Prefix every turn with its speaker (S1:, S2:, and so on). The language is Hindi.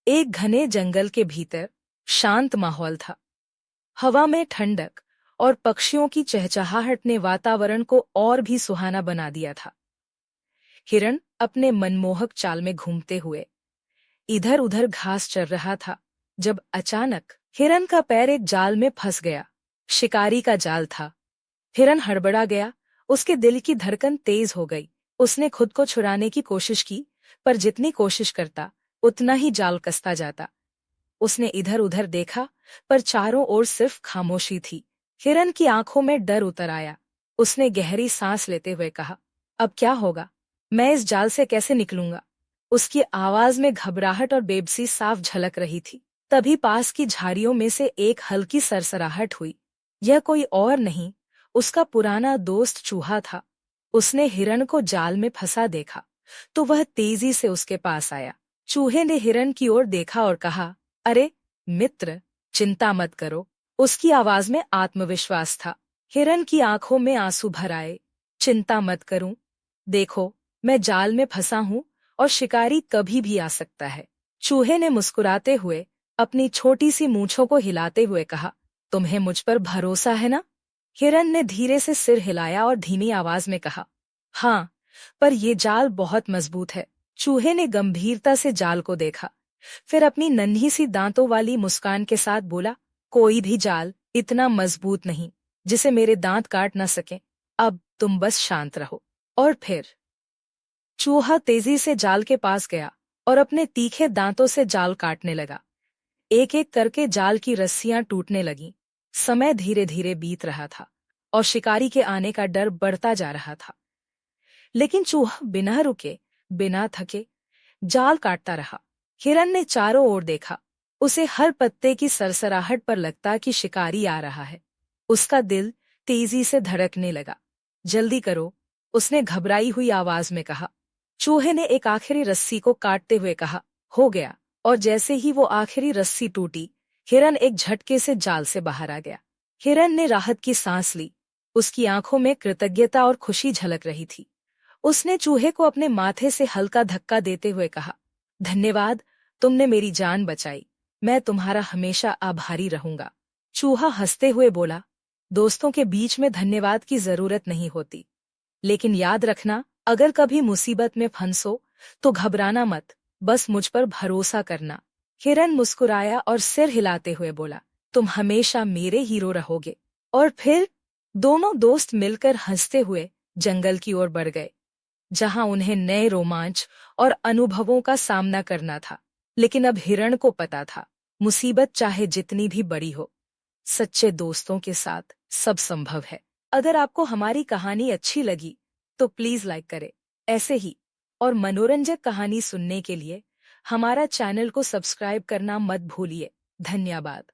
S1: एक घने जंगल के भीतर शांत माहौल था। हवा में ठंडक और पक्षियों की चहचहाहट ने वातावरण को और भी सुहाना बना दिया था। हिरण अपने मनमोहक चाल में घूमते हुए इधर उधर घास चर रहा था, जब अचानक हिरण का पैर एक जाल में फंस गया। शिकारी का जाल था। हिरण हड़बड़ा गया, उसके दिल की धड़कन तेज हो गई। उसने खुद को छुड़ाने की कोशिश की, पर जितनी कोशिश करता उतना ही जाल कसता जाता। उसने इधर उधर देखा, पर चारों ओर सिर्फ खामोशी थी। हिरण की आंखों में डर उतर आया। उसने गहरी सांस लेते हुए कहा, अब क्या होगा? मैं इस जाल से कैसे निकलूंगा? उसकी आवाज में घबराहट और बेबसी साफ झलक रही थी। तभी पास की झाड़ियों में से एक हल्की सरसराहट हुई। यह कोई और नहीं, उसका पुराना दोस्त चूहा था। उसने हिरण को जाल में फंसा देखा, तो वह तेजी से उसके पास आया। चूहे ने हिरण की ओर देखा और कहा, अरे मित्र, चिंता मत करो। उसकी आवाज में आत्मविश्वास था। हिरण की आंखों में आंसू भर आए। चिंता मत करूं, देखो, मैं जाल में फंसा हूं और शिकारी कभी भी आ सकता है। चूहे ने मुस्कुराते हुए अपनी छोटी सी मूंछों को हिलाते हुए कहा, तुम्हें मुझ पर भरोसा है ना? हिरण ने धीरे से सिर हिलाया और धीमी आवाज में कहा, हाँ, पर यह जाल बहुत मजबूत है। चूहे ने गंभीरता से जाल को देखा, फिर अपनी नन्ही सी दांतों वाली मुस्कान के साथ बोला, कोई भी जाल इतना मजबूत नहीं जिसे मेरे दांत काट न सके। अब तुम बस शांत रहो। और फिर चूहा तेजी से जाल के पास गया और अपने तीखे दांतों से जाल काटने लगा। एक एक करके जाल की रस्सियां टूटने लगीं। समय धीरे धीरे बीत रहा था और शिकारी के आने का डर बढ़ता जा रहा था। लेकिन चूहा बिना रुके, बिना थके जाल काटता रहा। हिरण ने चारों ओर देखा। उसे हर पत्ते की सरसराहट पर लगता कि शिकारी आ रहा है। उसका दिल तेजी से धड़कने लगा। जल्दी करो, उसने घबराई हुई आवाज में कहा। चूहे ने एक आखिरी रस्सी को काटते हुए कहा, हो गया। और जैसे ही वो आखिरी रस्सी टूटी, हिरण एक झटके से जाल से बाहर आ गया। हिरण ने राहत की सांस ली। उसकी आंखों में कृतज्ञता और खुशी झलक रही थी। उसने चूहे को अपने माथे से हल्का धक्का देते हुए कहा, धन्यवाद, तुमने मेरी जान बचाई। मैं तुम्हारा हमेशा आभारी रहूंगा। चूहा हंसते हुए बोला, दोस्तों के बीच में धन्यवाद की जरूरत नहीं होती, लेकिन याद रखना, अगर कभी मुसीबत में फंसो तो घबराना मत, बस मुझ पर भरोसा करना। हिरण मुस्कुराया और सिर हिलाते हुए बोला, तुम हमेशा मेरे हीरो रहोगे। और फिर दोनों दोस्त मिलकर हंसते हुए जंगल की ओर बढ़ गए, जहां उन्हें नए रोमांच और अनुभवों का सामना करना था। लेकिन अब हिरण को पता था, मुसीबत चाहे जितनी भी बड़ी हो, सच्चे दोस्तों के साथ सब संभव है। अगर आपको हमारी कहानी अच्छी लगी तो प्लीज लाइक करें। ऐसे ही और मनोरंजक कहानी सुनने के लिए हमारा चैनल को सब्सक्राइब करना मत भूलिए। धन्यवाद।